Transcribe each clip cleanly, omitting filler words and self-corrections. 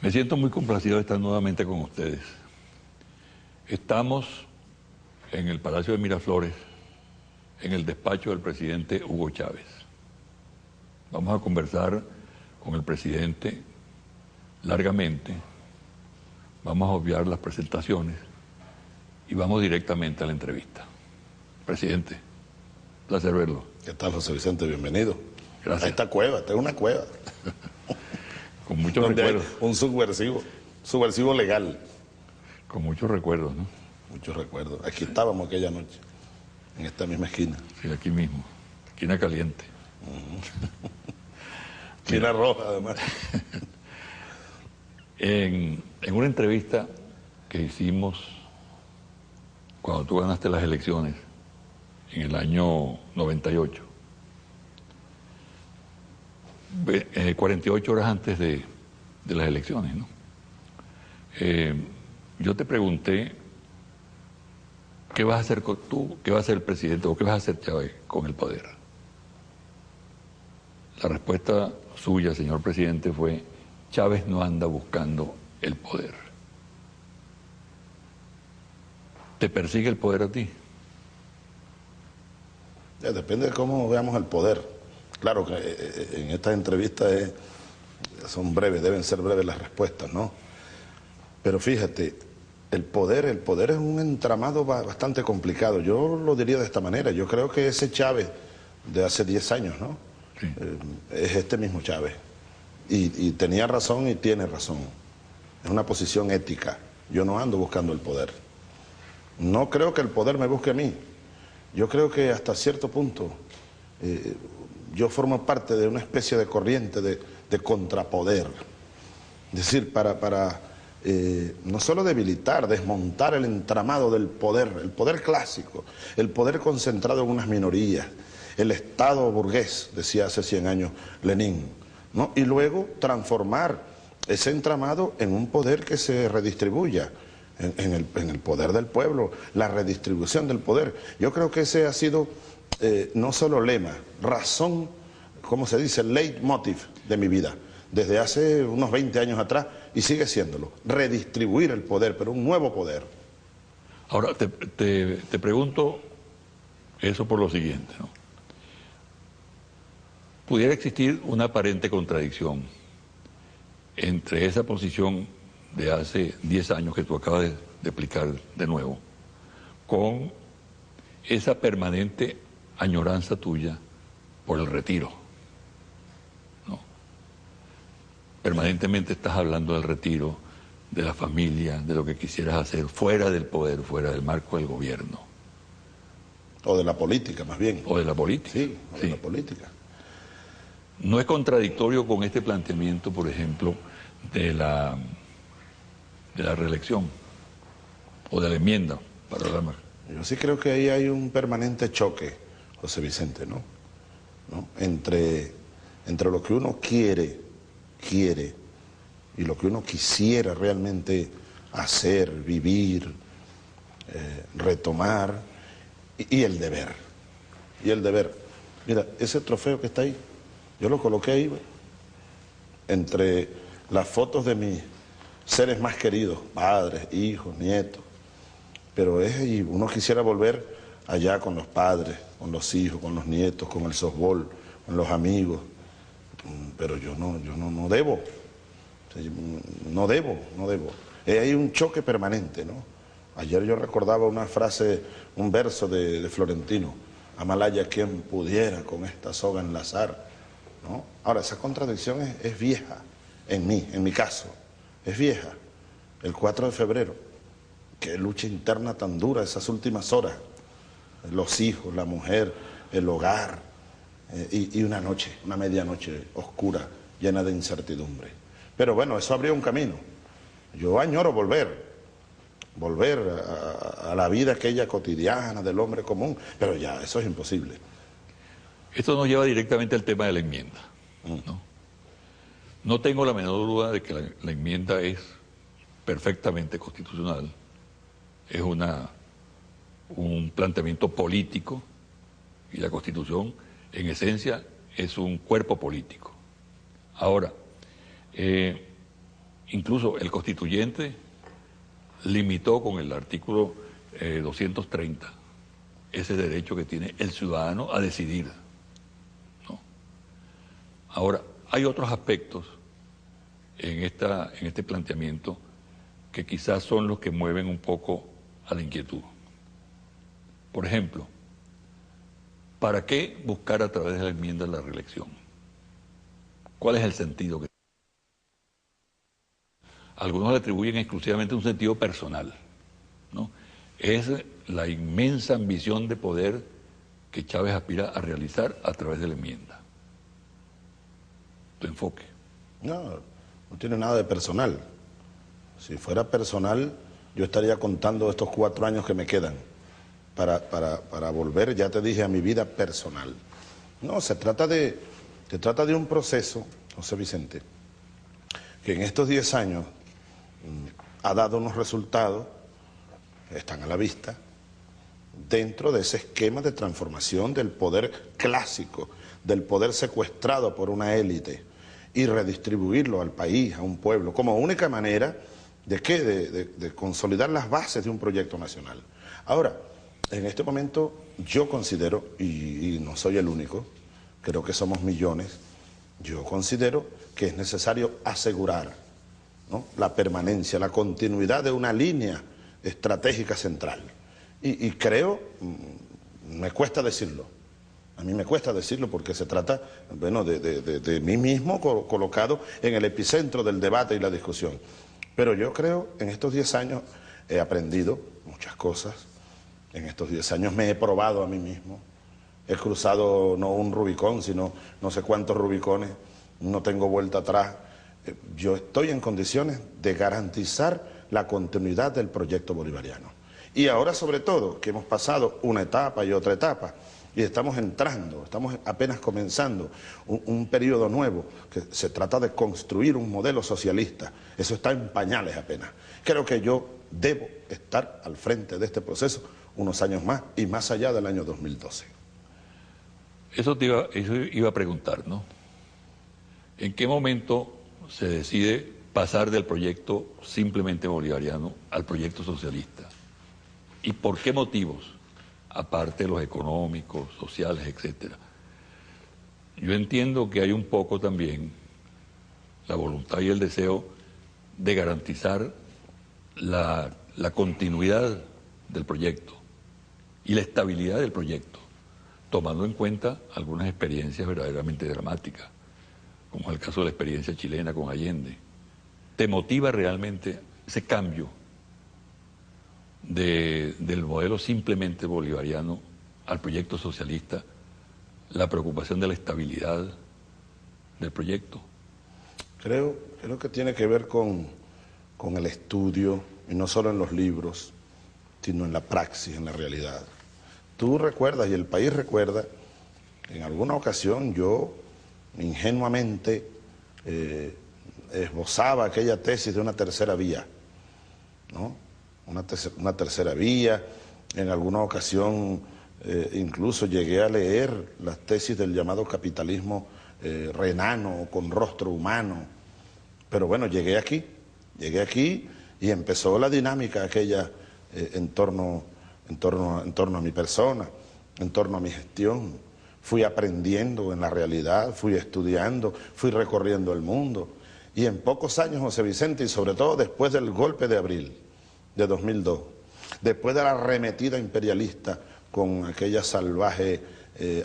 Me siento muy complacido de estar nuevamente con ustedes. Estamos en el Palacio de Miraflores, en el despacho del presidente Hugo Chávez. Vamos a conversar con el presidente largamente, vamos a obviar las presentaciones y vamos directamente a la entrevista. Presidente, placer verlo. ¿Qué tal, José Vicente? Bienvenido. Gracias. A esta cueva, esta es una cueva. Con muchos donde recuerdos. Hay un subversivo legal. Con muchos recuerdos, ¿no? Muchos recuerdos. Aquí estábamos aquella noche, en esta misma esquina. Sí, aquí mismo, esquina caliente. Esquina roja, además. En una entrevista que hicimos cuando tú ganaste las elecciones, en el año 98, 48 horas antes de las elecciones, ¿no? Yo te pregunté, ¿qué vas a hacer tú, qué va a hacer el presidente o qué vas a hacer Chávez con el poder? La respuesta suya, señor presidente, fue: Chávez no anda buscando el poder. ¿Te persigue el poder a ti? Ya, depende de cómo veamos el poder. Claro que en estas entrevistas son breves, deben ser breves las respuestas, ¿no? Pero fíjate, el poder es un entramado bastante complicado. Yo lo diría de esta manera. Yo creo que ese Chávez de hace 10 años, ¿no? Sí. Es este mismo Chávez. Y tenía razón y tiene razón. Es una posición ética. Yo no ando buscando el poder. No creo que el poder me busque a mí. Yo creo que hasta cierto punto yo formo parte de una especie de corriente de contrapoder. Es decir, para no solo debilitar, desmontar el entramado del poder, el poder clásico, el poder concentrado en unas minorías, el Estado burgués, decía hace 100 años Lenin, ¿no? Y luego transformar ese entramado en un poder que se redistribuya, en el poder del pueblo, la redistribución del poder. Yo creo que ese ha sido no solo lema, razón, ¿cómo se dice? Leitmotiv de mi vida, desde hace unos 20 años atrás, y sigue siéndolo, redistribuir el poder, pero un nuevo poder. Ahora, te pregunto eso por lo siguiente, ¿no? Pudiera existir una aparente contradicción entre esa posición de hace 10 años que tú acabas de explicar de nuevo, con esa permanente añoranza tuya por el retiro, ¿no? Permanentemente estás hablando del retiro, de la familia, de lo que quisieras hacer fuera del poder, fuera del marco del gobierno. O de la política, más bien. O de la política. Sí, o de Sí. la política. ¿No es contradictorio con este planteamiento, por ejemplo, de la reelección o de la enmienda, para hablar más? Yo sí creo que ahí hay un permanente choque, José Vicente, ¿no? Entre lo que uno quiere y lo que uno quisiera realmente hacer, vivir, retomar, y el deber. Y el deber. Mira, ese trofeo que está ahí, yo lo coloqué ahí, güey, entre las fotos de mis seres más queridos, padres, hijos, nietos. Pero y uno quisiera volver allá con los padres, con los hijos, con los nietos, con el softball, con los amigos. Pero yo no debo. No debo. Hay un choque permanente, ¿no? Ayer yo recordaba una frase, un verso de Florentino: Amalaya quien pudiera con esta soga enlazar, ¿no? Ahora, esa contradicción es vieja, en mi caso, es vieja. El 4 de febrero, qué lucha interna tan dura esas últimas horas, los hijos, la mujer, el hogar, y una noche, una medianoche oscura, llena de incertidumbre. Pero bueno, eso abrió un camino. Yo añoro volver a la vida aquella cotidiana del hombre común, pero ya, eso es imposible. Esto nos lleva directamente al tema de la enmienda, ¿no? No tengo la menor duda de que la enmienda es perfectamente constitucional, es un planteamiento político, y la Constitución, en esencia, es un cuerpo político. Ahora, Incluso el constituyente limitó con el artículo 230 ese derecho que tiene el ciudadano a decidir, ¿no? Ahora, hay otros aspectos en este planteamiento que quizás son los que mueven un poco a la inquietud. Por ejemplo, ¿para qué buscar a través de la enmienda la reelección? ¿Cuál es el sentido? Algunos le atribuyen exclusivamente un sentido personal, ¿no? Es la inmensa ambición de poder que Chávez aspira a realizar a través de la enmienda. Tu enfoque. No tiene nada de personal. Si fuera personal, yo estaría contando estos 4 años que me quedan para volver, ya te dije, a mi vida personal. No, se trata de un proceso, José Vicente, que en estos 10 años ha dado unos resultados que están a la vista dentro de ese esquema de transformación del poder clásico, del poder secuestrado por una élite, y redistribuirlo al país, a un pueblo, como única manera de ¿qué? De consolidar las bases de un proyecto nacional. Ahora, en este momento yo considero, y no soy el único, creo que somos millones, yo considero que es necesario asegurar, ¿no?, la permanencia, la continuidad de una línea estratégica central. Y creo, me cuesta decirlo, a mí me cuesta decirlo porque se trata, bueno, de mí mismo colocado en el epicentro del debate y la discusión. Pero yo creo, en estos 10 años he aprendido muchas cosas, en estos 10 años me he probado a mí mismo, he cruzado no un Rubicón, sino no sé cuántos Rubicones, no tengo vuelta atrás. Yo estoy en condiciones de garantizar la continuidad del proyecto bolivariano. Y ahora, sobre todo, que hemos pasado una etapa y otra etapa, y estamos apenas comenzando un periodo nuevo, que se trata de construir un modelo socialista. Eso está en pañales apenas. Creo que yo debo estar al frente de este proceso unos años más y más allá del año 2012. Eso iba a preguntar, ¿no? ¿En qué momento se decide pasar del proyecto simplemente bolivariano al proyecto socialista? ¿Y por qué motivos? Aparte de los económicos, sociales, etcétera. Yo entiendo que hay un poco también la voluntad y el deseo de garantizar la continuidad del proyecto y la estabilidad del proyecto, tomando en cuenta algunas experiencias verdaderamente dramáticas, como el caso de la experiencia chilena con Allende. ¿Te motiva realmente ese cambio del modelo simplemente bolivariano al proyecto socialista, la preocupación de la estabilidad del proyecto? Creo que tiene que ver con el estudio, y no solo en los libros, sino en la praxis, en la realidad. Tú recuerdas, y el país recuerda, en alguna ocasión yo ingenuamente esbozaba aquella tesis de una tercera vía, ¿no? Una tercera vía. En alguna ocasión incluso llegué a leer las tesis del llamado capitalismo renano, con rostro humano. Pero bueno, llegué aquí y empezó la dinámica aquella en torno a mi persona, en torno a mi gestión. Fui aprendiendo en la realidad, fui estudiando, fui recorriendo el mundo. Y en pocos años, José Vicente, y sobre todo después del golpe de abril de 2002, después de la arremetida imperialista con aquella salvaje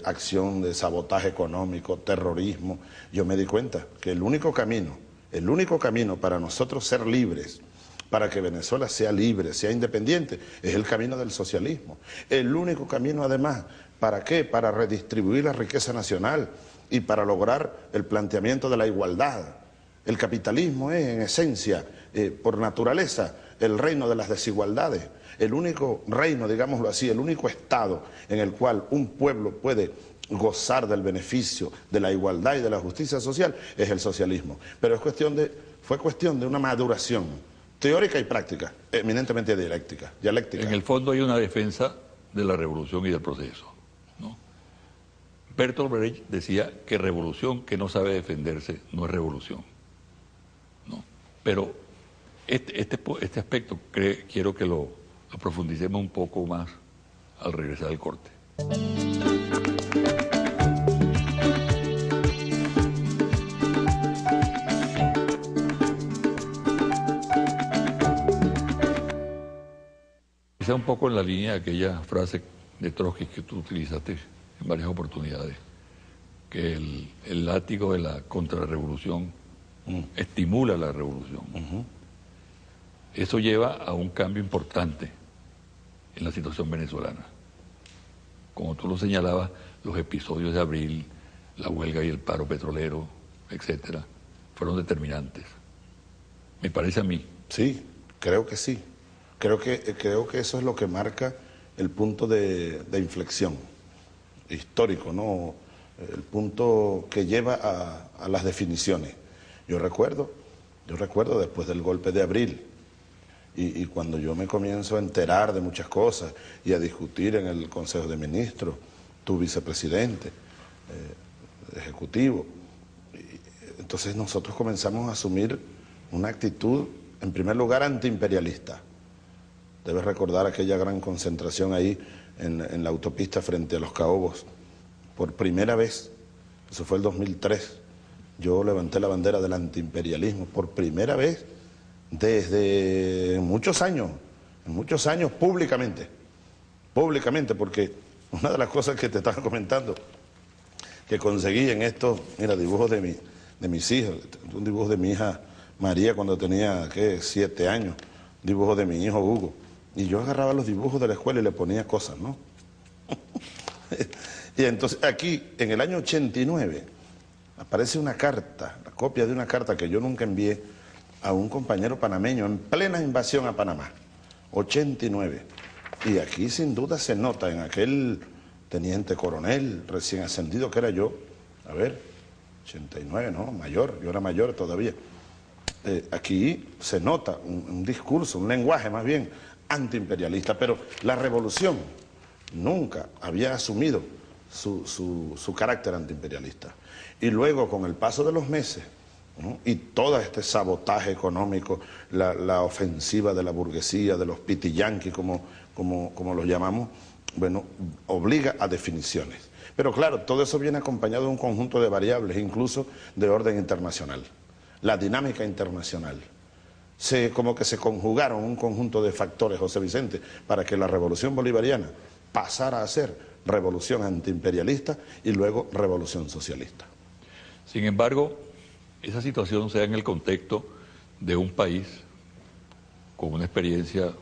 acción de sabotaje económico, terrorismo, yo me di cuenta que el único camino para nosotros ser libres, para que Venezuela sea libre, sea independiente, es el camino del socialismo. El único camino, además, ¿para qué? Para redistribuir la riqueza nacional y para lograr el planteamiento de la igualdad. El capitalismo es, en esencia, por naturaleza, el reino de las desigualdades. El único reino, digámoslo así, el único estado en el cual un pueblo puede gozar del beneficio de la igualdad y de la justicia social es el socialismo. Pero fue cuestión de una maduración teórica y práctica, eminentemente dialéctica. En el fondo hay una defensa de la revolución y del proceso, ¿no? Bertolt Brecht decía que revolución que no sabe defenderse no es revolución, ¿no? Pero este aspecto quiero que lo profundicemos un poco más al regresar al corte. Quizá un poco en la línea de aquella frase de Trotsky que tú utilizaste en varias oportunidades, que el látigo de la contrarrevolución estimula la revolución. Eso lleva a un cambio importante en la situación venezolana. Como tú lo señalabas, los episodios de abril, la huelga y el paro petrolero, etcétera, fueron determinantes. Me parece a mí. Sí, creo que sí. Creo que eso es lo que marca el punto de inflexión histórico, ¿no? El punto que lleva a las definiciones. Yo recuerdo después del golpe de abril y cuando yo me comienzo a enterar de muchas cosas y a discutir en el Consejo de Ministros, tu vicepresidente, ejecutivo, entonces nosotros comenzamos a asumir una actitud, en primer lugar, antiimperialista. Debes recordar aquella gran concentración ahí en la autopista frente a Los Caobos. Por primera vez, eso fue el 2003, yo levanté la bandera del antiimperialismo, por primera vez desde muchos años públicamente, porque una de las cosas que te estaba comentando, que conseguí en estos, mira, dibujos de mis hijas, un dibujo de mi hija María cuando tenía, 7 años, dibujo de mi hijo Hugo, y yo agarraba los dibujos de la escuela y le ponía cosas, ¿no? Y entonces aquí, en el año 89, aparece una carta, la copia de una carta que yo nunca envié a un compañero panameño en plena invasión a Panamá, 89. Y aquí sin duda se nota en aquel teniente coronel recién ascendido que era yo, 89, ¿no? Mayor, yo era mayor todavía. Aquí se nota un discurso, un lenguaje más bien antiimperialista, pero la revolución nunca había asumido su carácter antiimperialista. Y luego, con el paso de los meses, ¿no? Y todo este sabotaje económico, la ofensiva de la burguesía, de los pitiyanquis, como los llamamos, bueno, obliga a definiciones. Pero claro, todo eso viene acompañado de un conjunto de variables, incluso de orden internacional. La dinámica internacional. Como que se conjugaron un conjunto de factores, José Vicente, para que la revolución bolivariana pasara a ser revolución antiimperialista y luego revolución socialista. Sin embargo, esa situación se da en el contexto de un país con una experiencia,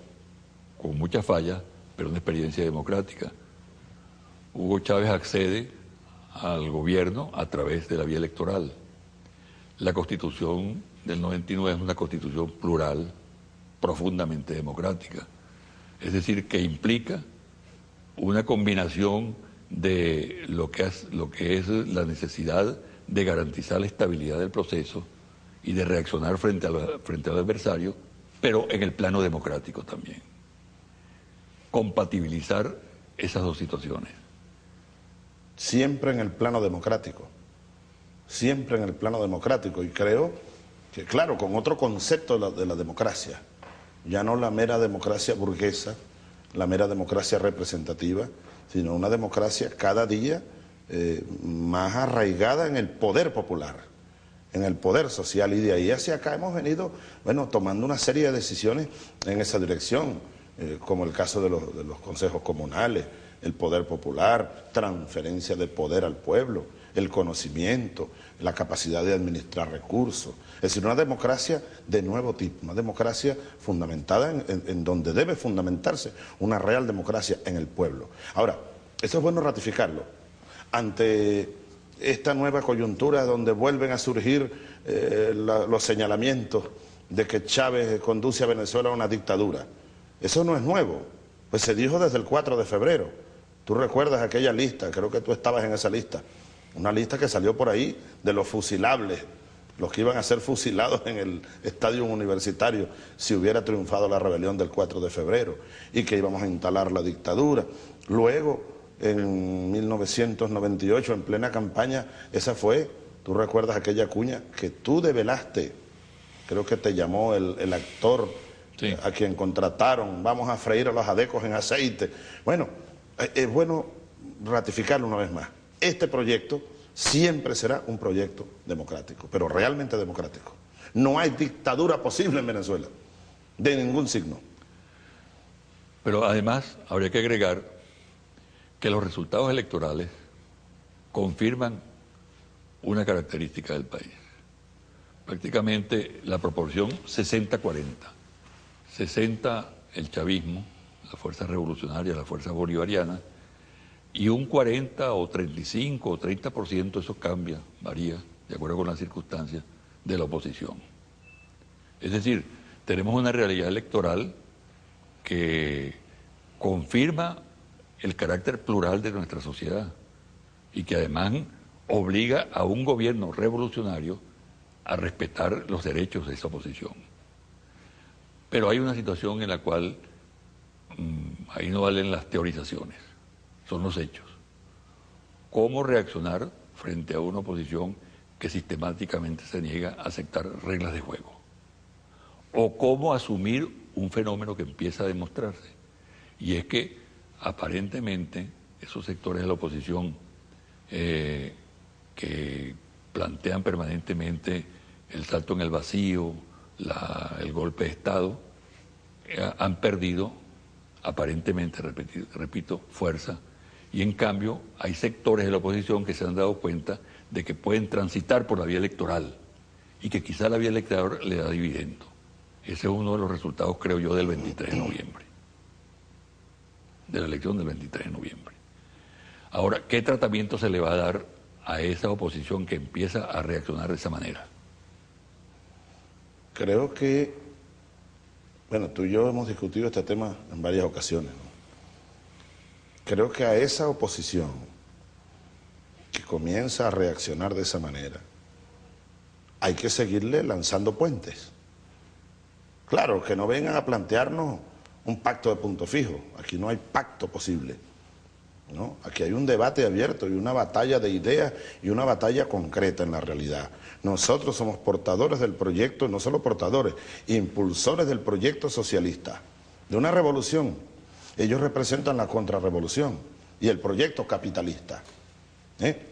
con muchas fallas, pero una experiencia democrática. Hugo Chávez accede al gobierno a través de la vía electoral. La Constitución del 99 es una Constitución plural, profundamente democrática. Es decir, que implica una combinación de lo que es la necesidad de garantizar la estabilidad del proceso y de reaccionar frente al adversario, pero en el plano democrático también. Compatibilizar esas dos situaciones. Siempre en el plano democrático. Siempre en el plano democrático. Y creo que, claro, con otro concepto de la democracia. Ya no la mera democracia burguesa, la mera democracia representativa, sino una democracia cada día más arraigada en el poder popular, en el poder social, y de ahí hacia acá hemos venido, bueno, tomando una serie de decisiones en esa dirección, como el caso de los consejos comunales, el poder popular, transferencia de poder al pueblo, el conocimiento, la capacidad de administrar recursos. Es decir, una democracia de nuevo tipo, una democracia fundamentada en donde debe fundamentarse una real democracia en el pueblo. Ahora, eso es bueno ratificarlo. Ante esta nueva coyuntura donde vuelven a surgir los señalamientos de que Chávez conduce a Venezuela a una dictadura. Eso no es nuevo, pues se dijo desde el 4 de febrero. Tú recuerdas aquella lista, creo que tú estabas en esa lista, una lista que salió por ahí de los fusilables, los que iban a ser fusilados en el estadio universitario si hubiera triunfado la rebelión del 4 de febrero y que íbamos a instalar la dictadura. Luego, en 1998, en plena campaña, esa fue, tú recuerdas aquella cuña que tú develaste creo que te llamó el actor Sí. a quien contrataron, vamos a freír a los adecos en aceite. Bueno, es bueno ratificarlo una vez más. Este proyecto siempre será un proyecto democrático, pero realmente democrático. No hay dictadura posible en Venezuela, de ningún signo. Pero además habría que agregar que los resultados electorales confirman una característica del país. Prácticamente la proporción 60-40. 60 el chavismo, la fuerza revolucionaria, la fuerza bolivariana, y un 40 o 35 o 30%, eso cambia, varía, de acuerdo con las circunstancias, de la oposición. Es decir, tenemos una realidad electoral que confirma el carácter plural de nuestra sociedad y que además obliga a un gobierno revolucionario a respetar los derechos de esa oposición. Pero hay una situación en la cual ahí no valen las teorizaciones, son los hechos. ¿Cómo reaccionar frente a una oposición que sistemáticamente se niega a aceptar reglas de juego? ¿O cómo asumir un fenómeno que empieza a demostrarse? Y es que aparentemente esos sectores de la oposición que plantean permanentemente el salto en el vacío, el golpe de Estado, han perdido aparentemente, repito, fuerza, y en cambio hay sectores de la oposición que se han dado cuenta de que pueden transitar por la vía electoral y que quizá la vía electoral le da dividendo. Ese es uno de los resultados, creo yo, del 23 de noviembre, de la elección del 23 de noviembre. Ahora, ¿qué tratamiento se le va a dar a esa oposición que empieza a reaccionar de esa manera? Creo que, bueno, tú y yo hemos discutido este tema en varias ocasiones, ¿no? Creo que a esa oposición que comienza a reaccionar de esa manera, hay que seguirle lanzando puentes. Claro, que no vengan a plantearnos un pacto de punto fijo. Aquí no hay pacto posible, ¿no? Aquí hay un debate abierto y una batalla de ideas y una batalla concreta en la realidad. Nosotros somos portadores del proyecto, no solo portadores, impulsores del proyecto socialista, de una revolución. Ellos representan la contrarrevolución y el proyecto capitalista.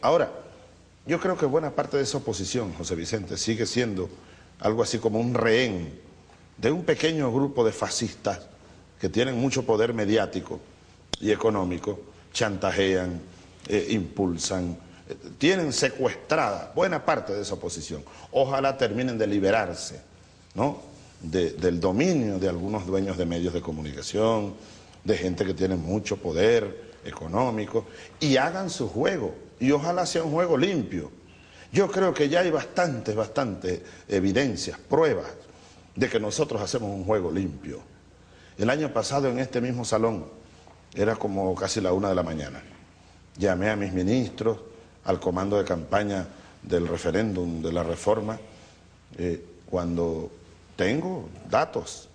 Ahora, yo creo que buena parte de esa oposición, José Vicente, sigue siendo algo así como un rehén de un pequeño grupo de fascistas que tienen mucho poder mediático y económico, chantajean, impulsan, tienen secuestrada buena parte de esa oposición. Ojalá terminen de liberarse, ¿no?, del dominio de algunos dueños de medios de comunicación, de gente que tiene mucho poder económico, y hagan su juego, y ojalá sea un juego limpio. Yo creo que ya hay bastantes evidencias, pruebas de que nosotros hacemos un juego limpio. El año pasado en este mismo salón, era como casi la 1 de la mañana, llamé a mis ministros, al comando de campaña del referéndum de la reforma, cuando tengo datos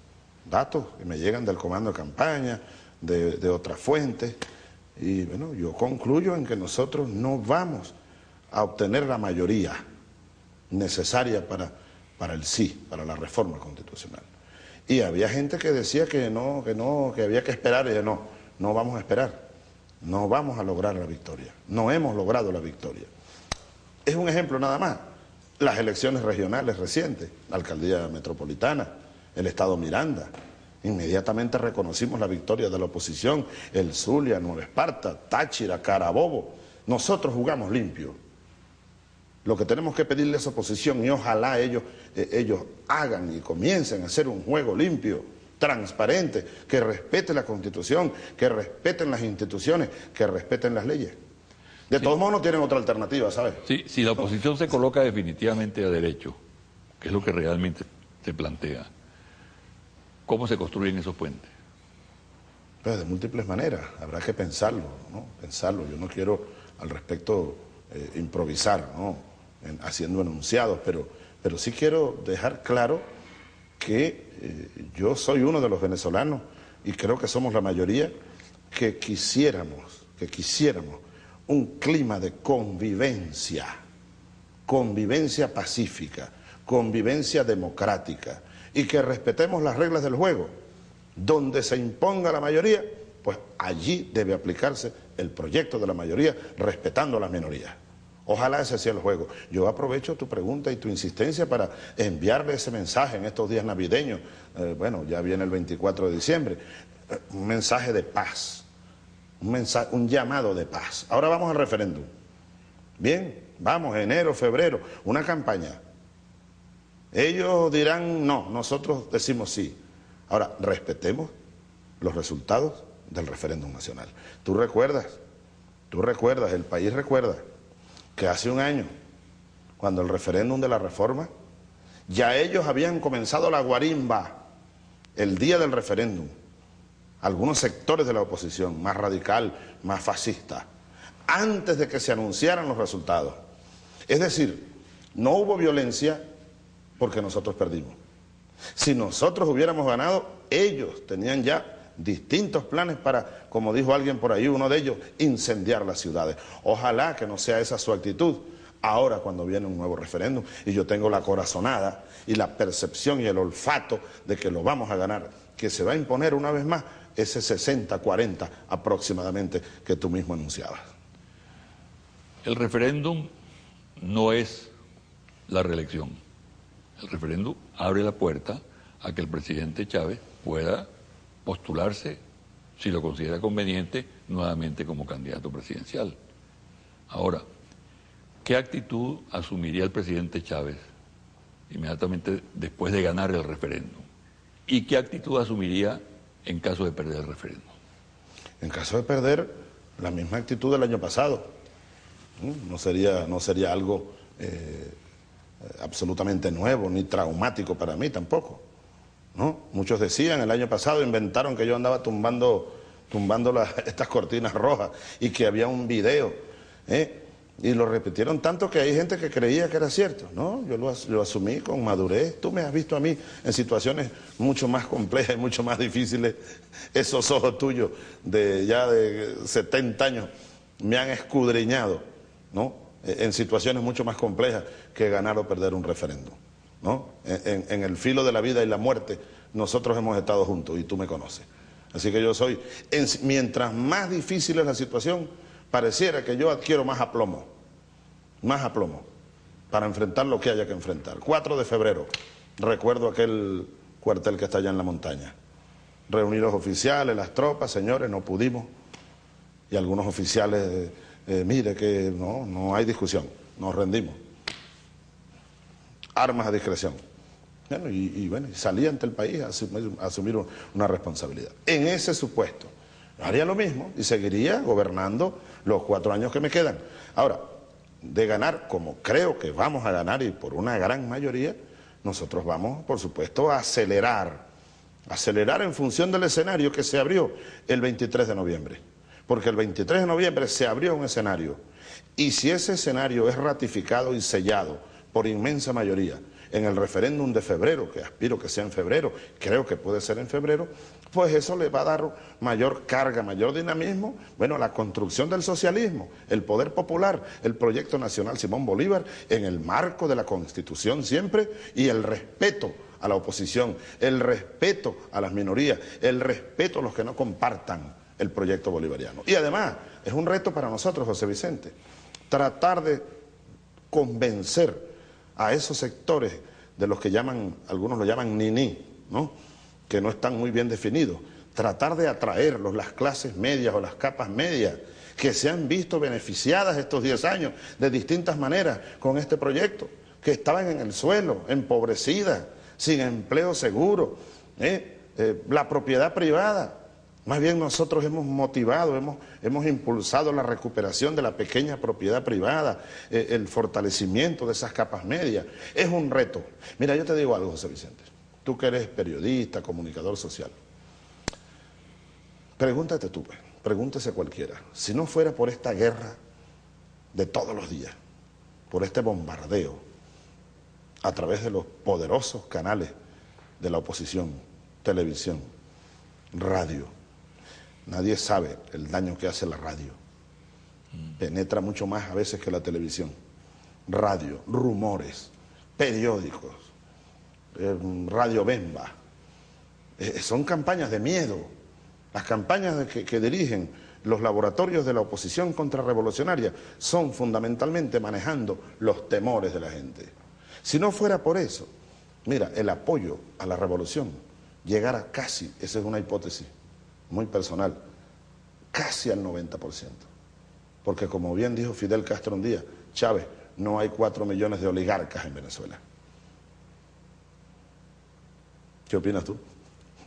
que me llegan del comando de campaña, de otras fuentes, y bueno, yo concluyo en que nosotros no vamos a obtener la mayoría necesaria para el sí, para la reforma constitucional. Y había gente que decía que había que esperar, y yo, no vamos a esperar, no vamos a lograr la victoria, no hemos logrado la victoria. Es un ejemplo nada más, las elecciones regionales recientes, la alcaldía metropolitana, el estado Miranda, inmediatamente reconocimos la victoria de la oposición, el Zulia, Nueva Esparta, Táchira, Carabobo. Nosotros jugamos limpio. Lo que tenemos que pedirle a esa oposición, y ojalá ellos hagan y comiencen a hacer un juego limpio, transparente, que respete la Constitución, que respeten las instituciones, que respeten las leyes. De todos modos no tienen otra alternativa, ¿sabes? Sí, si la oposición se coloca definitivamente a derecho, que es lo que realmente se plantea, ¿cómo se construyen esos puentes? Pues de múltiples maneras, habrá que pensarlo, ¿no? Pensarlo. Yo no quiero al respecto improvisar, ¿no?, haciendo enunciados, pero sí quiero dejar claro que yo soy uno de los venezolanos, y creo que somos la mayoría, que quisiéramos un clima de convivencia pacífica, convivencia democrática y que respetemos las reglas del juego. Donde se imponga la mayoría, pues allí debe aplicarse el proyecto de la mayoría, respetando a las minorías. Ojalá ese sea el juego. Yo aprovecho tu pregunta y tu insistencia para enviarle ese mensaje en estos días navideños. Bueno, ya viene el 24 de diciembre. Un mensaje de paz, un llamado de paz. Ahora vamos al referéndum. Bien, vamos, enero, febrero, una campaña. Ellos dirán no, nosotros decimos sí. Ahora, respetemos los resultados del referéndum nacional. Tú recuerdas, el país recuerda que hace un año, cuando el referéndum de la reforma, ya ellos habían comenzado la guarimba el día del referéndum. Algunos sectores de la oposición, más radical, más fascista, antes de que se anunciaran los resultados. Es decir, no hubo violencia porque nosotros perdimos. Si nosotros hubiéramos ganado, ellos tenían ya distintos planes para, como dijo alguien por ahí, uno de ellos, incendiar las ciudades. Ojalá que no sea esa su actitud ahora cuando viene un nuevo referéndum y yo tengo la corazonada y la percepción y el olfato de que lo vamos a ganar, que se va a imponer una vez más ese 60-40 aproximadamente que tú mismo anunciabas. El referéndum no es la reelección. El referéndum abre la puerta a que el presidente Chávez pueda postularse, si lo considera conveniente, nuevamente como candidato presidencial. Ahora, ¿qué actitud asumiría el presidente Chávez inmediatamente después de ganar el referéndum? ¿Y qué actitud asumiría en caso de perder el referéndum? En caso de perder, la misma actitud del año pasado. No sería algo absolutamente nuevo ni traumático para mí tampoco, ¿no? Muchos decían el año pasado, inventaron que yo andaba tumbando estas cortinas rojas y que había un video, y lo repitieron tanto que hay gente que creía que era cierto. No, yo lo asumí con madurez. Tú me has visto a mí en situaciones mucho más complejas y mucho más difíciles. Esos ojos tuyos ya de 70 años me han escudriñado, ¿no?, en situaciones mucho más complejas que ganar o perder un referéndum, ¿no? En el filo de la vida y la muerte nosotros hemos estado juntos y tú me conoces. Así que yo soy, mientras más difícil es la situación, pareciera que yo adquiero más aplomo para enfrentar lo que haya que enfrentar. 4 de febrero, recuerdo aquel cuartel que está allá en la montaña. Reuní los oficiales, las tropas, señores, no pudimos. Y algunos oficiales, mire que no hay discusión, nos rendimos. Armas a discreción. Bueno, y salí ante el país a asumir una responsabilidad. En ese supuesto, haría lo mismo y seguiría gobernando los 4 años que me quedan. Ahora, de ganar, como creo que vamos a ganar y por una gran mayoría, nosotros vamos, por supuesto, a acelerar en función del escenario que se abrió el 23 de noviembre. Porque el 23 de noviembre se abrió un escenario y si ese escenario es ratificado y sellado por inmensa mayoría en el referéndum de febrero, que aspiro que sea en febrero, creo que puede ser en febrero, pues eso le va a dar mayor carga, mayor dinamismo, bueno, la construcción del socialismo, el poder popular, el proyecto nacional Simón Bolívar, en el marco de la Constitución siempre, y el respeto a la oposición, el respeto a las minorías, el respeto a los que no compartan el proyecto bolivariano. Y además, es un reto para nosotros, José Vicente, tratar de convencer a esos sectores de los que algunos lo llaman niní, ¿no?, que no están muy bien definidos, tratar de atraerlos, las clases medias o las capas medias, que se han visto beneficiadas estos 10 años de distintas maneras con este proyecto, que estaban en el suelo, empobrecidas, sin empleo seguro, la propiedad privada. Más bien nosotros hemos motivado, hemos impulsado la recuperación de la pequeña propiedad privada, el fortalecimiento de esas capas medias. Es un reto. Mira, yo te digo algo, José Vicente, tú que eres periodista, comunicador social, pregúntate tú, pregúntese cualquiera, si no fuera por esta guerra de todos los días, por este bombardeo a través de los poderosos canales de la oposición, televisión, radio. Nadie sabe el daño que hace la radio. Penetra mucho más a veces que la televisión. Radio, rumores, periódicos, Radio Bemba. Son campañas de miedo. Las campañas que dirigen los laboratorios de la oposición contrarrevolucionaria son fundamentalmente manejando los temores de la gente. Si no fuera por eso, mira, el apoyo a la revolución llegara casi, esa es una hipótesis muy personal, casi al 90%. Porque como bien dijo Fidel Castro un día, Chávez, no hay 4 millones de oligarcas en Venezuela. ¿Qué opinas tú?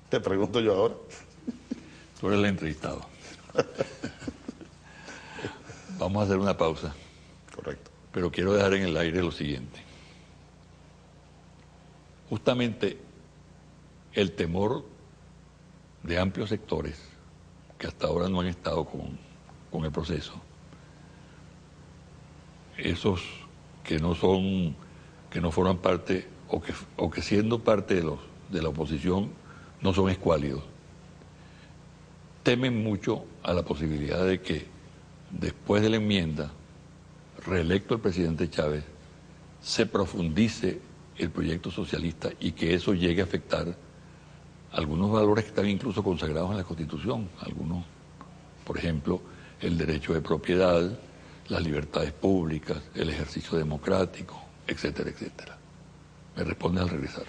Te pregunto yo ahora. Tú eres el entrevistado. Vamos a hacer una pausa. Correcto. Pero quiero dejar en el aire lo siguiente. Justamente el temor de amplios sectores que hasta ahora no han estado con el proceso, esos que no forman parte o que siendo parte de la oposición no son escuálidos, temen mucho a la posibilidad de que después de la enmienda, reelecto el presidente Chávez, se profundice el proyecto socialista y que eso llegue a afectar algunos valores que están incluso consagrados en la Constitución, algunos, por ejemplo, el derecho de propiedad, las libertades públicas, el ejercicio democrático, etcétera, etcétera. Me responde al regresar.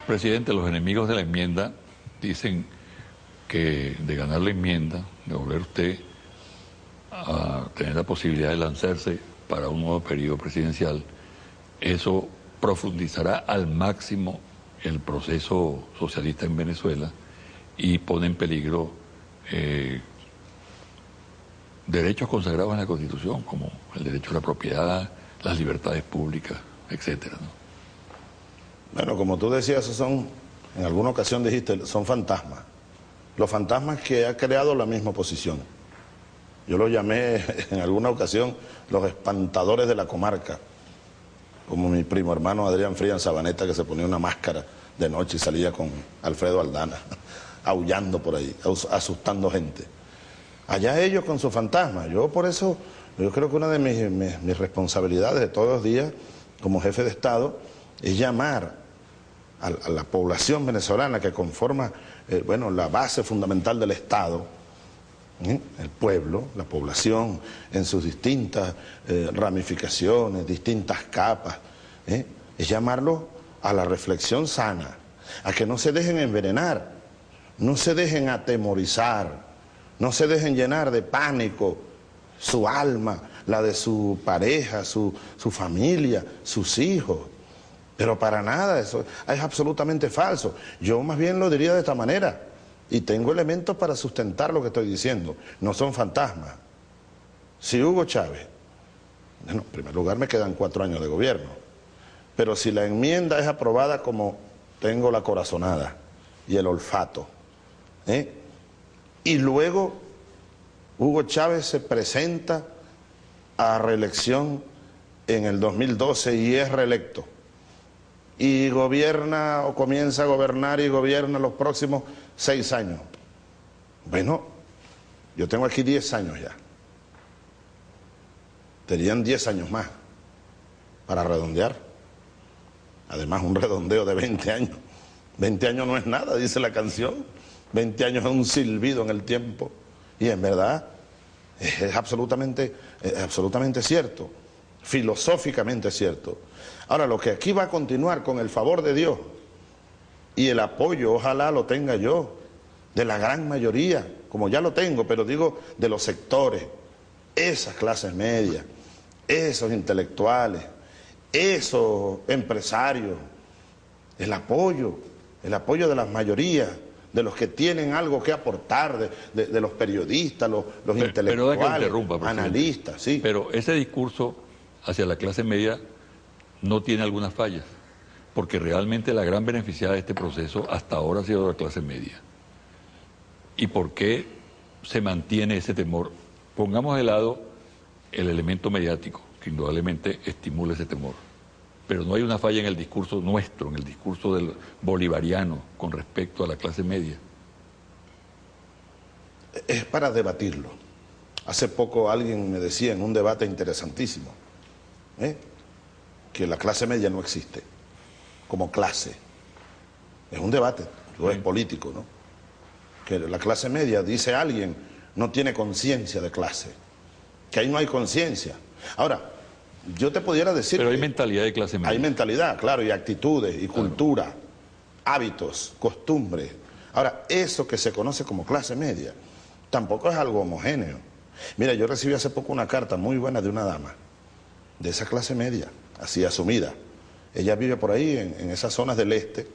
Presidente, los enemigos de la enmienda dicen que de ganar la enmienda, de volver usted a tener la posibilidad de lanzarse para un nuevo periodo presidencial, eso profundizará al máximo el proceso socialista en Venezuela y pone en peligro derechos consagrados en la Constitución, como el derecho a la propiedad, las libertades públicas, etcétera, ¿no? Bueno, como tú decías, esos son, en alguna ocasión dijiste, son fantasmas. Los fantasmas que ha creado la misma oposición. Yo los llamé en alguna ocasión los espantadores de la comarca, como mi primo hermano Adrián Frías Sabaneta, que se ponía una máscara de noche y salía con Alfredo Aldana, aullando por ahí, asustando gente. Allá ellos con sus fantasmas. Yo por eso, yo creo que una de mis responsabilidades de todos los días como jefe de Estado es llamar a la población venezolana que conforma bueno, la base fundamental del Estado, el pueblo, la población en sus distintas ramificaciones, distintas capas, es llamarlos a la reflexión sana, a que no se dejen envenenar, no se dejen atemorizar, no se dejen llenar de pánico su alma, la de su pareja, su familia, sus hijos. Pero para nada, eso es absolutamente falso. Yo más bien lo diría de esta manera, y tengo elementos para sustentar lo que estoy diciendo. No son fantasmas. Si Hugo Chávez, bueno, en primer lugar me quedan 4 años de gobierno, pero si la enmienda es aprobada como tengo la corazonada y el olfato, y luego Hugo Chávez se presenta a reelección en el 2012 y es reelecto, y gobierna o comienza a gobernar y gobierna los próximos 6 años. Bueno, yo tengo aquí 10 años ya. Tenían 10 años más para redondear. Además, un redondeo de 20 años. 20 años no es nada, dice la canción. 20 años es un silbido en el tiempo. Y en verdad es absolutamente cierto. Filosóficamente cierto. Ahora, lo que aquí va a continuar con el favor de Dios y el apoyo, ojalá lo tenga yo, de la gran mayoría, como ya lo tengo, pero digo de los sectores, esas clases medias, esos intelectuales, esos empresarios, el apoyo de las mayorías, de los que tienen algo que aportar, de los periodistas, los intelectuales, analistas, sí. Pero ese discurso hacia la clase media no tiene algunas fallas, porque realmente la gran beneficiada de este proceso hasta ahora ha sido la clase media. ¿Y por qué se mantiene ese temor? Pongamos de lado el elemento mediático, que indudablemente estimula ese temor, pero no hay una falla en el discurso nuestro, en el discurso del bolivariano con respecto a la clase media. es para debatirlo. Hace poco alguien me decía en un debate interesantísimo, que la clase media no existe como clase. Es un debate, no es político, ¿no? Que la clase media, dice alguien, no tiene conciencia de clase, que ahí no hay conciencia. Ahora, yo te pudiera decir... Pero hay mentalidad de clase media. Hay mentalidad, claro, y actitudes, y cultura, hábitos, costumbres. Ahora, eso que se conoce como clase media, tampoco es algo homogéneo. Mira, yo recibí hace poco una carta muy buena de una dama, de esa clase media, así asumida. Ella vive por ahí, en esas zonas del este.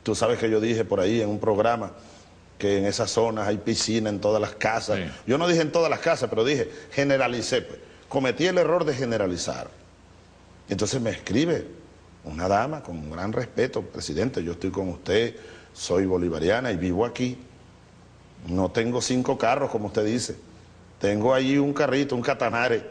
Tú sabes que yo dije por ahí en un programa que en esas zonas hay piscina en todas las casas. Sí. Yo no dije en todas las casas, pero dije, generalicé, pues. Cometí el error de generalizar. Entonces me escribe una dama con un gran respeto: presidente, yo estoy con usted, soy bolivariana y vivo aquí. No tengo 5 carros, como usted dice. Tengo ahí un carrito, un Catanare,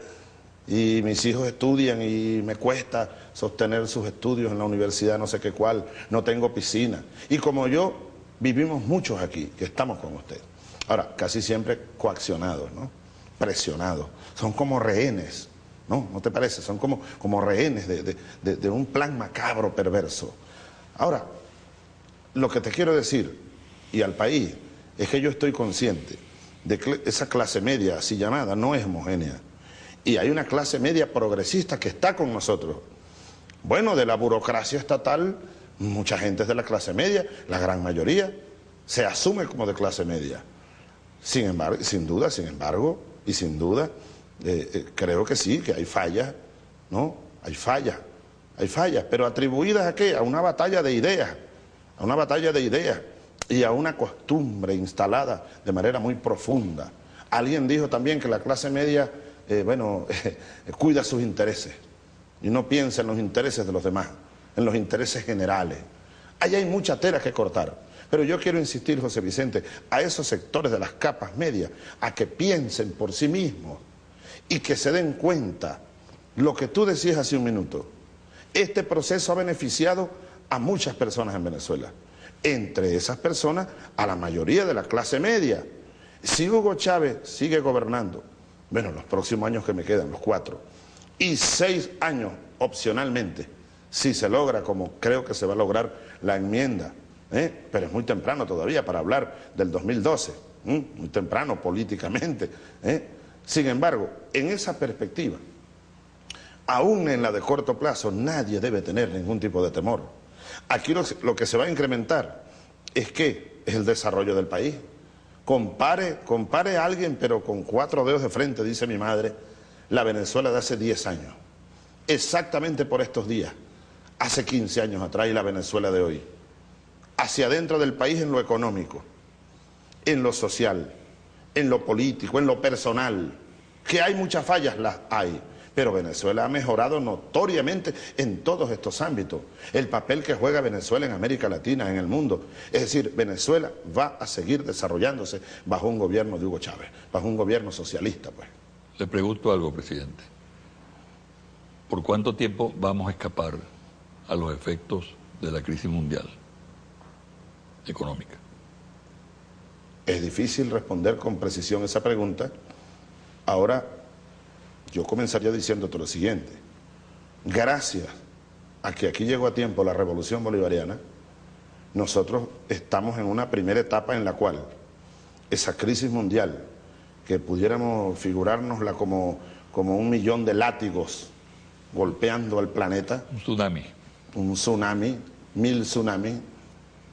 y mis hijos estudian y me cuesta sostener sus estudios en la universidad, no sé qué cuál. No tengo piscina. Y como yo, vivimos muchos aquí, que estamos con usted. Ahora, casi siempre coaccionados, ¿no? Presionados. Son como rehenes, ¿no? ¿No te parece? Son como rehenes de un plan macabro, perverso. Ahora, lo que te quiero decir, y al país, es que yo estoy consciente de que esa clase media, así llamada, no es homogénea. Y hay una clase media progresista que está con nosotros. Bueno, de la burocracia estatal, mucha gente es de la clase media, la gran mayoría se asume como de clase media. Sin embargo, sin duda, creo que sí, que hay fallas, ¿no? Hay fallas, pero atribuidas ¿a qué? A una batalla de ideas, y a una costumbre instalada de manera muy profunda. Alguien dijo también que la clase media, cuida sus intereses y no piensa en los intereses de los demás, en los intereses generales. Ahí hay mucha tela que cortar, pero yo quiero insistir, José Vicente, a esos sectores de las capas medias, a que piensen por sí mismos y que se den cuenta lo que tú decías hace un minuto. Este proceso ha beneficiado a muchas personas en Venezuela. Entre esas personas, a la mayoría de la clase media. Si Hugo Chávez sigue gobernando, bueno, los próximos años que me quedan, los 4, y 6 años opcionalmente, si se logra, como creo que se va a lograr la enmienda, pero es muy temprano todavía para hablar del 2012, muy temprano políticamente. Sin embargo, en esa perspectiva, aún en la de corto plazo, nadie debe tener ningún tipo de temor. Aquí lo que se va a incrementar es el desarrollo del país. Compare a alguien, pero con 4 dedos de frente, dice mi madre, la Venezuela de hace 10 años. Exactamente por estos días, hace 15 años atrás, y la Venezuela de hoy. Hacia adentro del país en lo económico, en lo social, en lo político, en lo personal. Que hay muchas fallas, las hay. Pero Venezuela ha mejorado notoriamente en todos estos ámbitos. El papel que juega Venezuela en América Latina, en el mundo. Es decir, Venezuela va a seguir desarrollándose bajo un gobierno de Hugo Chávez, bajo un gobierno socialista, pues. Le pregunto algo, presidente. ¿Por cuánto tiempo vamos a escapar a los efectos de la crisis mundial económica? Es difícil responder con precisión esa pregunta. Ahora, yo comenzaría diciéndote lo siguiente: gracias a que aquí llegó a tiempo la revolución bolivariana, nosotros estamos en una primera etapa en la cual esa crisis mundial, que pudiéramos figurárnosla como 1.000.000 de látigos golpeando al planeta. Un tsunami, 1000 tsunamis.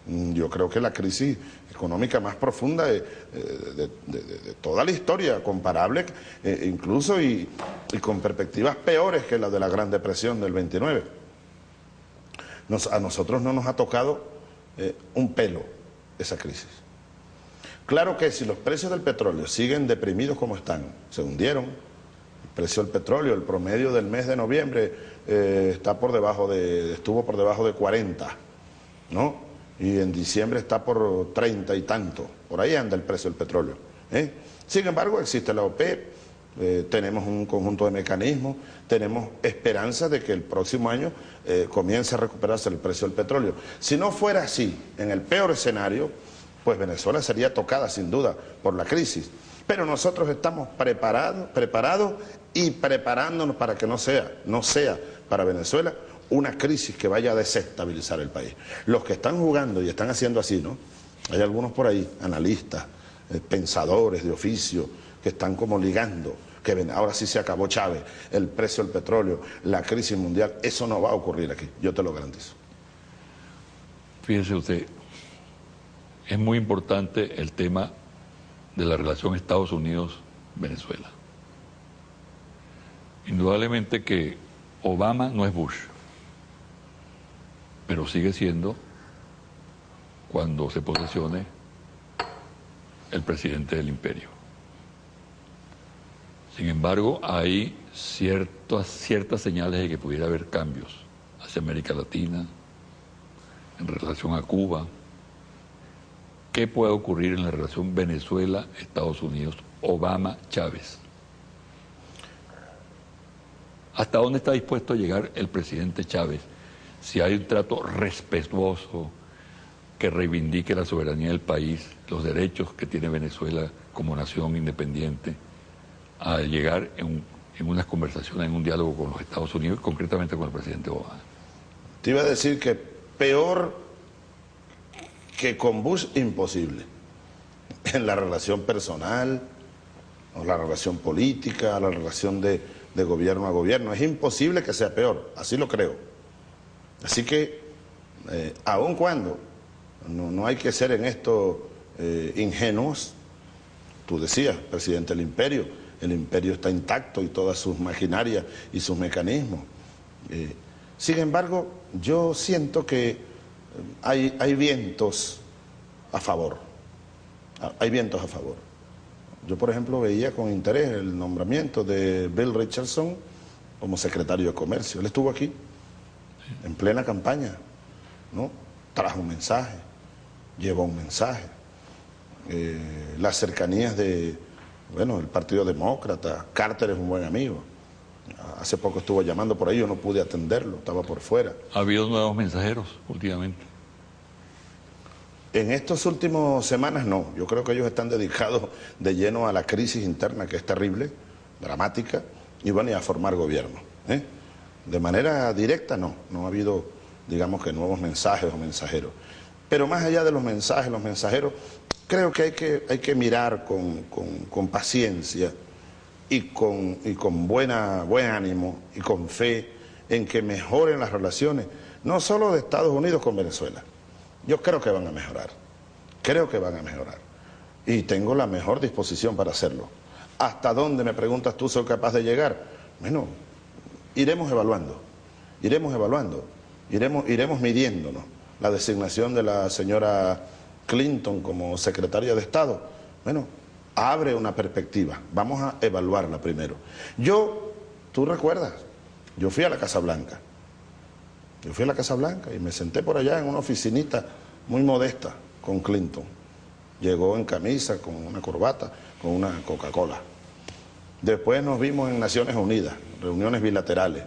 Yo creo que la crisis económica más profunda de toda la historia, comparable incluso y con perspectivas peores que las de la Gran Depresión del 29. A nosotros no nos ha tocado un pelo esa crisis. Claro que si los precios del petróleo siguen deprimidos como están, se hundieron. El precio del petróleo, el promedio del mes de noviembre estuvo por debajo de 40, ¿no? Y en diciembre está por 30 y tanto, por ahí anda el precio del petróleo. Sin embargo, existe la OPEP, tenemos un conjunto de mecanismos, tenemos esperanza de que el próximo año comience a recuperarse el precio del petróleo. Si no fuera así, en el peor escenario, pues Venezuela sería tocada sin duda por la crisis. Pero nosotros estamos preparados y preparándonos para que no sea para Venezuela una crisis que vaya a desestabilizar el país. Los que están jugando y están haciendo así, ¿no? Hay algunos por ahí, analistas, pensadores de oficio, que están como ligando, que ven, ahora sí se acabó Chávez, el precio del petróleo, la crisis mundial. Eso no va a ocurrir aquí, yo te lo garantizo. Fíjese usted, es muy importante el tema de la relación Estados Unidos-Venezuela. Indudablemente que Obama no es Bush, pero sigue siendo, cuando se posesione, el presidente del imperio. Sin embargo, hay ciertas señales de que pudiera haber cambios hacia América Latina, en relación a Cuba. ¿Qué puede ocurrir en la relación Venezuela-Estados Unidos, Obama-Chávez? ¿Hasta dónde está dispuesto a llegar el presidente Chávez si hay un trato respetuoso que reivindique la soberanía del país, los derechos que tiene Venezuela como nación independiente, a llegar en unas conversaciones, en un diálogo con los Estados Unidos, concretamente con el presidente Obama? Te iba a decir que peor que con Bush, imposible. En la relación personal, o la relación política, la relación de gobierno a gobierno, es imposible que sea peor, así lo creo. Así que, aun cuando no hay que ser en esto ingenuos, tú decías, presidente del imperio, el imperio está intacto y todas sus maquinarias y sus mecanismos. Sin embargo, yo siento que hay vientos a favor. Hay vientos a favor. Yo, por ejemplo, veía con interés el nombramiento de Bill Richardson como secretario de Comercio. Él estuvo aquí en plena campaña, ¿no? Trajo un mensaje, llevó un mensaje. Las cercanías del Partido Demócrata. Carter es un buen amigo. Hace poco estuvo llamando por ahí, yo no pude atenderlo, estaba por fuera. ¿Ha habido nuevos mensajeros últimamente? En estas últimas semanas no, yo creo que ellos están dedicados de lleno a la crisis interna, que es terrible, dramática, y van a formar gobierno. De manera directa no ha habido, digamos, que nuevos mensajes o mensajeros. Pero más allá de los mensajes, los mensajeros, creo que hay que mirar con paciencia y con buen ánimo y con fe en que mejoren las relaciones, no solo de Estados Unidos con Venezuela. Yo creo que van a mejorar, y tengo la mejor disposición para hacerlo. ¿Hasta dónde, me preguntas tú, soy capaz de llegar? Bueno, iremos evaluando, iremos midiéndonos. La designación de la señora Clinton como secretaria de Estado, bueno, abre una perspectiva, vamos a evaluarla primero. Tú recuerdas, yo fui a la Casa Blanca. Y me senté por allá en una oficinita muy modesta con Clinton. Llegó en camisa, con una corbata, con una Coca-Cola. Después nos vimos en Naciones Unidas, reuniones bilaterales.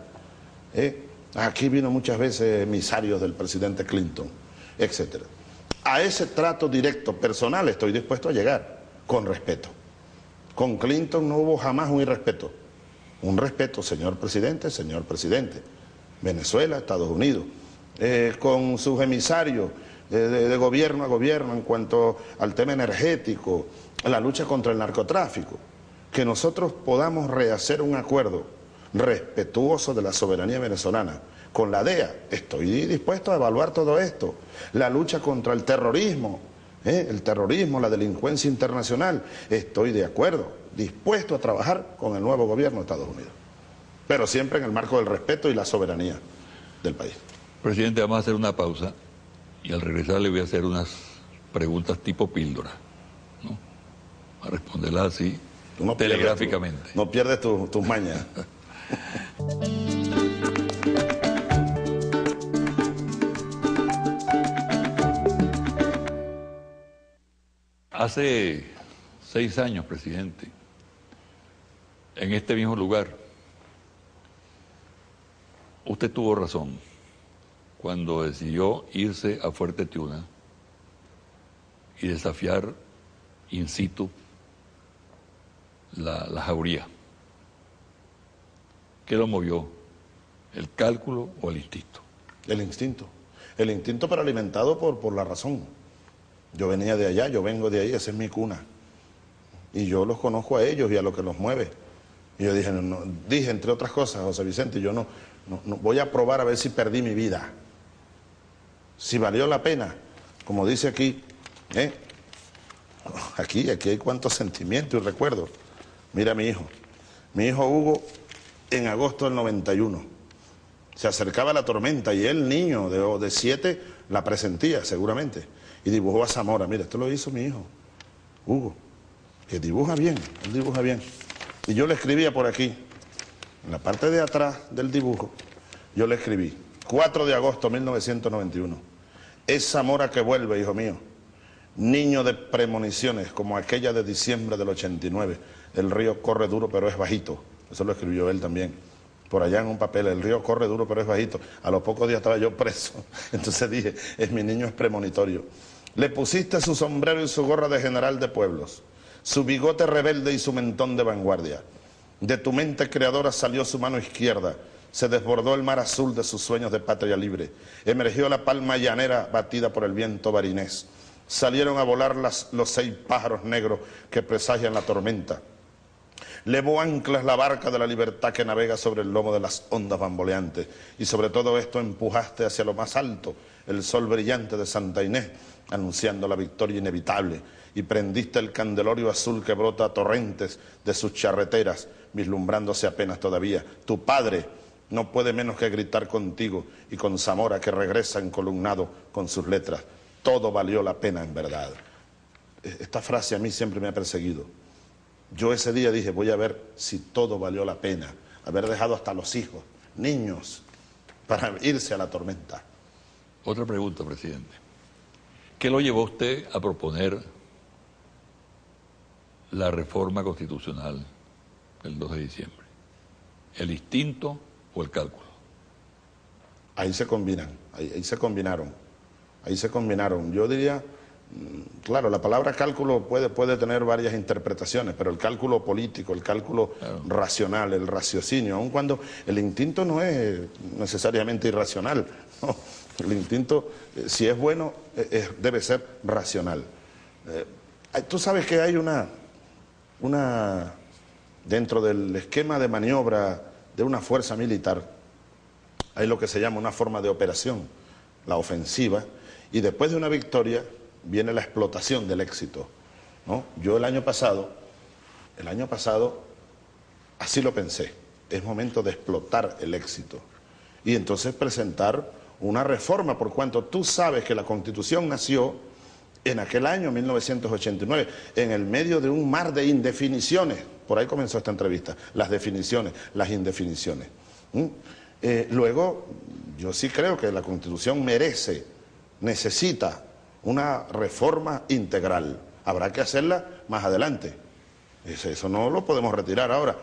Aquí vino muchas veces emisarios del presidente Clinton, etc. A ese trato directo, personal, estoy dispuesto a llegar, con respeto. Con Clinton no hubo jamás un irrespeto. Un respeto, señor presidente. Venezuela, Estados Unidos, con sus emisarios de gobierno a gobierno en cuanto al tema energético, la lucha contra el narcotráfico, que nosotros podamos rehacer un acuerdo respetuoso de la soberanía venezolana con la DEA. Estoy dispuesto a evaluar todo esto, la lucha contra el terrorismo, la delincuencia internacional, estoy de acuerdo, dispuesto a trabajar con el nuevo gobierno de Estados Unidos, pero siempre en el marco del respeto y la soberanía del país. Presidente, vamos a hacer una pausa y al regresar le voy a hacer unas preguntas tipo píldora, ¿no? A responderlas así, telegráficamente. No pierdes tus mañas. Hace 6 años, presidente, en este mismo lugar, usted tuvo razón cuando decidió irse a Fuerte Tiuna y desafiar in situ la jauría. ¿Qué lo movió? ¿El cálculo o el instinto? El instinto. El instinto, pero alimentado por la razón. Yo venía de allá, yo vengo de ahí, esa es mi cuna. Y yo los conozco a ellos y a lo que los mueve. Y yo dije, dije entre otras cosas, José Vicente, yo no voy a probar a ver si perdí mi vida. Si valió la pena, como dice aquí, aquí hay cuantos sentimientos y recuerdos. Mira mi hijo Hugo, en agosto del 91, se acercaba la tormenta y él, niño de 7, la presentía seguramente, y dibujó a Zamora. Mira, esto lo hizo mi hijo, Hugo, que dibuja bien, él dibuja bien. Y yo le escribía por aquí, en la parte de atrás del dibujo, yo le escribí, 4 de agosto de 1991, es Zamora que vuelve, hijo mío, niño de premoniciones, como aquella de diciembre del 89, el río corre duro pero es bajito, eso lo escribió él también, por allá en un papel, el río corre duro pero es bajito, a los pocos días estaba yo preso, entonces dije, mi niño es premonitorio. Le pusiste su sombrero y su gorra de general de pueblos, su bigote rebelde y su mentón de vanguardia. De tu mente creadora salió su mano izquierda, se desbordó el mar azul de sus sueños de patria libre, emergió la palma llanera batida por el viento barinés, salieron a volar los 6 pájaros negros que presagian la tormenta. Levó anclas la barca de la libertad que navega sobre el lomo de las ondas bamboleantes, y sobre todo esto empujaste hacia lo más alto el sol brillante de Santa Inés, anunciando la victoria inevitable, y prendiste el candelorio azul que brota a torrentes de sus charreteras, vislumbrándose apenas todavía. Tu padre no puede menos que gritar contigo y con Zamora que regresa encolumnado con sus letras. Todo valió la pena en verdad. Esta frase a mí siempre me ha perseguido. Yo ese día dije, voy a ver si todo valió la pena, haber dejado hasta los hijos, niños, para irse a la tormenta. Otra pregunta, presidente. ¿Qué lo llevó usted a proponer la reforma constitucional el 2 de diciembre? ¿El instinto o el cálculo? Ahí se combinan, ahí se combinaron, Yo diría, claro, la palabra cálculo puede tener varias interpretaciones, pero el cálculo político, el cálculo racional, el raciocinio, aun cuando el instinto no es necesariamente irracional, ¿no? El instinto, si es bueno, debe ser racional. Tú sabes que hay dentro del esquema de maniobra de una fuerza militar, hay lo que se llama una forma de operación, la ofensiva, y después de una victoria viene la explotación del éxito, ¿no? Yo el año pasado, así lo pensé, es momento de explotar el éxito, y entonces presentar una reforma, por cuanto tú sabes que la Constitución nació en aquel año 1989, en el medio de un mar de indefiniciones. Por ahí comenzó esta entrevista, las definiciones, las indefiniciones. Luego, yo sí creo que la Constitución necesita una reforma integral. Habrá que hacerla más adelante. Eso no lo podemos retirar ahora.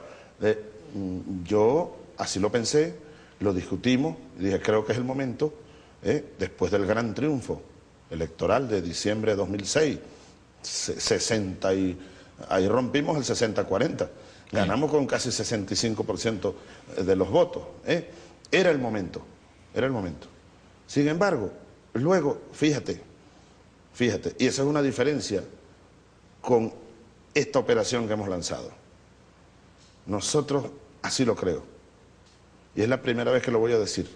Yo así lo pensé, lo discutimos, y dije, creo que es el momento, después del gran triunfo electoral de diciembre de 2006, ahí rompimos el 60-40, ganamos con casi 65% de los votos, era el momento. Sin embargo, luego, fíjate, y esa es una diferencia con esta operación que hemos lanzado. Nosotros así lo creo, y es la primera vez que lo voy a decir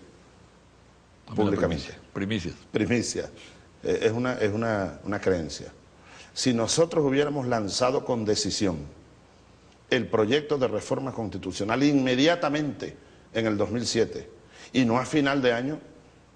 públicamente. Primicia. Es una creencia. Si nosotros hubiéramos lanzado con decisión el proyecto de reforma constitucional inmediatamente en el 2007 y no a final de año,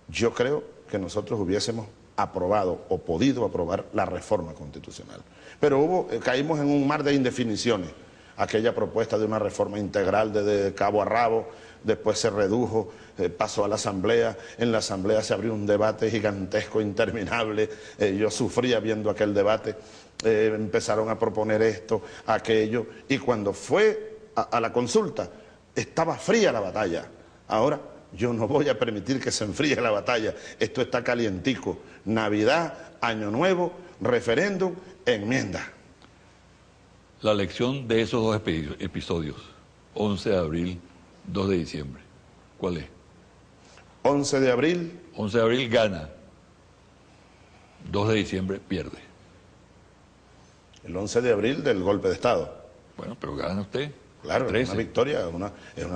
yo creo que nosotros hubiésemos aprobado o podido aprobar la reforma constitucional. Pero caímos en un mar de indefiniciones. Aquella propuesta de una reforma integral de cabo a rabo, después se redujo, pasó a la Asamblea, en la Asamblea se abrió un debate gigantesco, interminable, yo sufría viendo aquel debate, empezaron a proponer esto, aquello, y cuando fue a la consulta, estaba fría la batalla. Ahora, yo no voy a permitir que se enfríe la batalla, esto está calientico, Navidad, Año Nuevo, referéndum, enmienda. La lección de esos dos episodios, 11 de abril, 2 de diciembre, ¿cuál es? 11 de abril. 11 de abril gana, 2 de diciembre pierde. El 11 de abril del golpe de Estado. Bueno, pero gana usted. Claro, 13. es una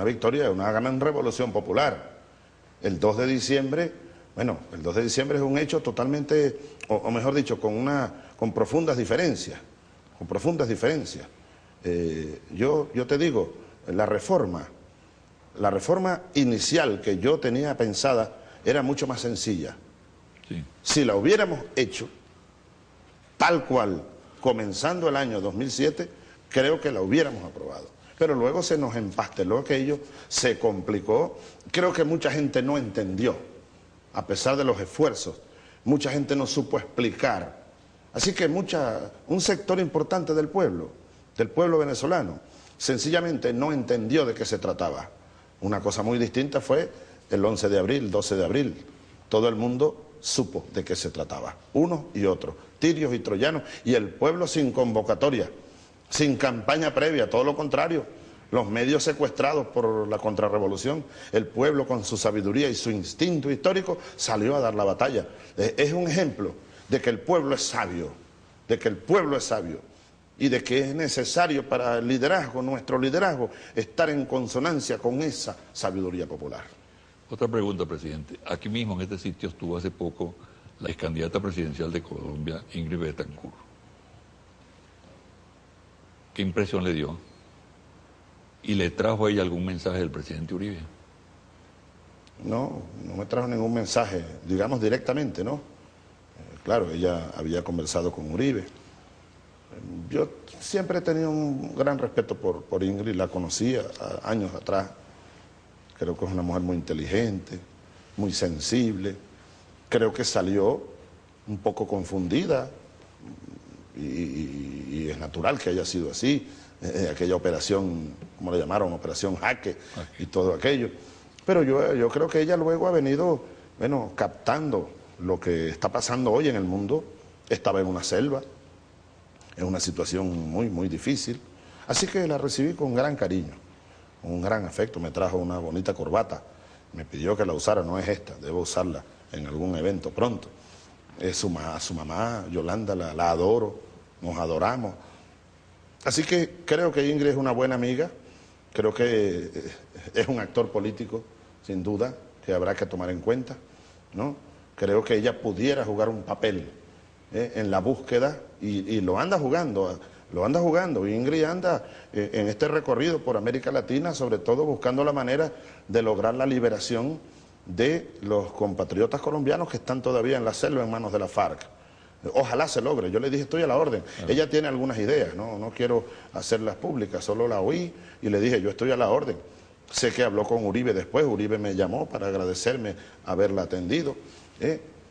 victoria, es una gran revolución popular. El 2 de diciembre, bueno, el 2 de diciembre es un hecho totalmente, o mejor dicho, con profundas diferencias, Yo te digo, la reforma inicial que yo tenía pensada era mucho más sencilla. Sí. Si la hubiéramos hecho tal cual, comenzando el año 2007, creo que la hubiéramos aprobado. Pero luego se nos empasteló aquello, se complicó. Creo que mucha gente no entendió, a pesar de los esfuerzos. Mucha gente no supo explicar. Así que un sector importante del pueblo venezolano, sencillamente no entendió de qué se trataba. Una cosa muy distinta fue el 11 de abril, 12 de abril. Todo el mundo supo de qué se trataba, unos y otros, tirios y troyanos, y el pueblo sin convocatoria, sin campaña previa, todo lo contrario, los medios secuestrados por la contrarrevolución, el pueblo con su sabiduría y su instinto histórico salió a dar la batalla. Es un ejemplo de que el pueblo es sabio, y de que es necesario para el liderazgo, nuestro liderazgo, estar en consonancia con esa sabiduría popular. Otra pregunta, presidente. Aquí mismo, en este sitio, estuvo hace poco la excandidata presidencial de Colombia, Ingrid Betancourt. ¿Qué impresión le dio? ¿Y le trajo a ella algún mensaje del presidente Uribe? No me trajo ningún mensaje, digamos directamente, ¿no? Claro, ella había conversado con Uribe. Yo siempre he tenido un gran respeto por Ingrid, la conocía años atrás. Creo que es una mujer muy inteligente, muy sensible. Creo que salió un poco confundida y es natural que haya sido así. Aquella operación, como le llamaron, operación Jaque y todo aquello. Pero yo creo que ella luego ha venido, bueno, captando lo que está pasando hoy en el mundo. Estaba en una selva, en una situación muy, muy difícil. Así que la recibí con gran cariño, con un gran afecto. Me trajo una bonita corbata, me pidió que la usara, no es esta, debo usarla en algún evento pronto. Su mamá, Yolanda, la adoro, nos adoramos. Así que creo que Ingrid es una buena amiga, creo que es un actor político, sin duda, que habrá que tomar en cuenta, ¿no? Creo que ella pudiera jugar un papel en la búsqueda y lo anda jugando. Ingrid anda en este recorrido por América Latina, sobre todo buscando la manera de lograr la liberación de los compatriotas colombianos que están todavía en la selva en manos de la FARC. Ojalá se logre. Yo le dije, estoy a la orden. Ella tiene algunas ideas, no quiero hacerlas públicas, solo la oí y le dije, yo estoy a la orden. Sé que habló con Uribe después, Uribe me llamó para agradecerme haberla atendido.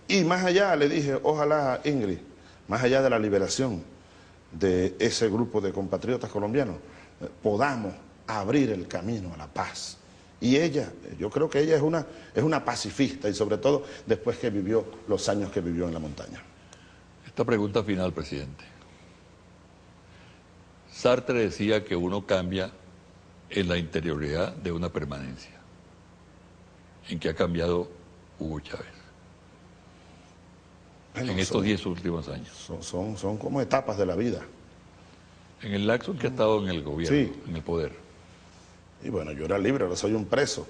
Y más allá le dije, ojalá, Ingrid, más allá de la liberación de ese grupo de compatriotas colombianos, podamos abrir el camino a la paz. Y ella, yo creo que ella es una pacifista, y sobre todo después que vivió los años que vivió en la montaña. Esta pregunta final, presidente. Sartre decía que uno cambia en la interioridad de una permanencia. ¿En qué ha cambiado Hugo Chávez? Bueno, en estos 10 últimos años. Son como etapas de la vida. En el lapso en que ha estado en el gobierno, sí, en el poder. Y bueno, yo era libre, ahora soy un preso.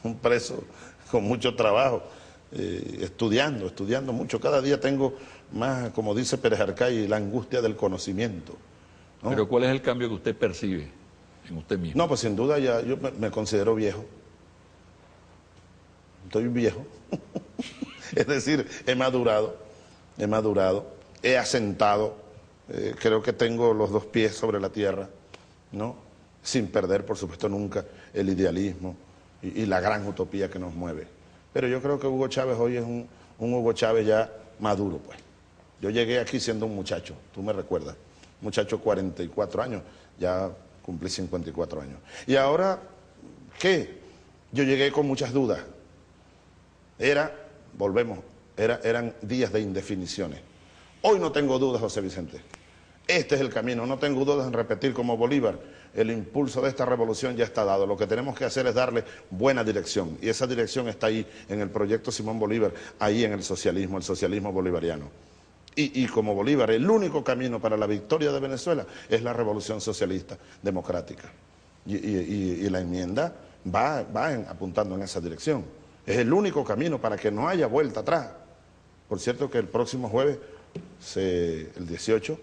Un preso con mucho trabajo. Estudiando mucho. Cada día tengo más, como dice Pérez Arcay, la angustia del conocimiento, ¿no? Pero ¿cuál es el cambio que usted percibe en usted mismo? No, pues sin duda ya yo me considero viejo. Estoy viejo. Es decir, he madurado, he asentado, creo que tengo los dos pies sobre la tierra, ¿no? Sin perder, por supuesto, nunca el idealismo y la gran utopía que nos mueve. Pero yo creo que Hugo Chávez hoy es un Hugo Chávez ya maduro, pues. Yo llegué aquí siendo un muchacho, tú me recuerdas, muchacho 44 años, ya cumplí 54 años. Y ahora, ¿qué? Yo llegué con muchas dudas. Eran días de indefiniciones. Hoy no tengo dudas, José Vicente. Este es el camino, no tengo dudas en repetir como Bolívar, el impulso de esta revolución ya está dado. Lo que tenemos que hacer es darle buena dirección, y esa dirección está ahí en el proyecto Simón Bolívar, ahí en el socialismo bolivariano. Y como Bolívar, el único camino para la victoria de Venezuela es la revolución socialista democrática. Y la enmienda va apuntando en esa dirección. Es el único camino para que no haya vuelta atrás. Por cierto que el próximo jueves, el 18,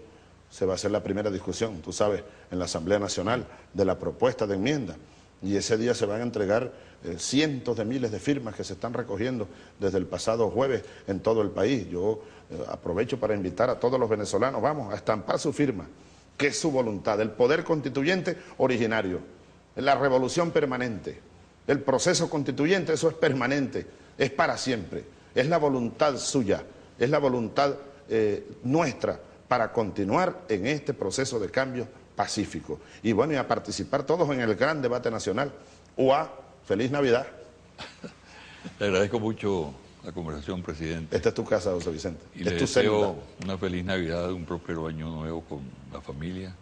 se va a hacer la primera discusión, tú sabes, en la Asamblea Nacional de la propuesta de enmienda. Y ese día se van a entregar cientos de miles de firmas que se están recogiendo desde el pasado jueves en todo el país. Yo aprovecho para invitar a todos los venezolanos, vamos, a estampar su firma, que es su voluntad, el poder constituyente originario, la revolución permanente, el proceso constituyente, eso es permanente, es para siempre, es la voluntad suya, es la voluntad nuestra para continuar en este proceso de cambio pacífico. Y bueno, y a participar todos en el gran debate nacional. UA, feliz Navidad. Le agradezco mucho la conversación, presidente. Esta es tu casa, José Vicente. Y le deseo una feliz Navidad, un próspero año nuevo con la familia,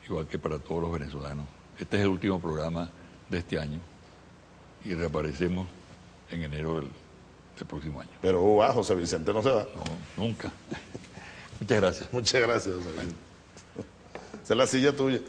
igual que para todos los venezolanos. Este es el último programa de este año y reaparecemos en enero del próximo año. Pero UA, José Vicente no se va. No, nunca. Muchas gracias. Muchas gracias, José Vicente. Esa es la silla tuya.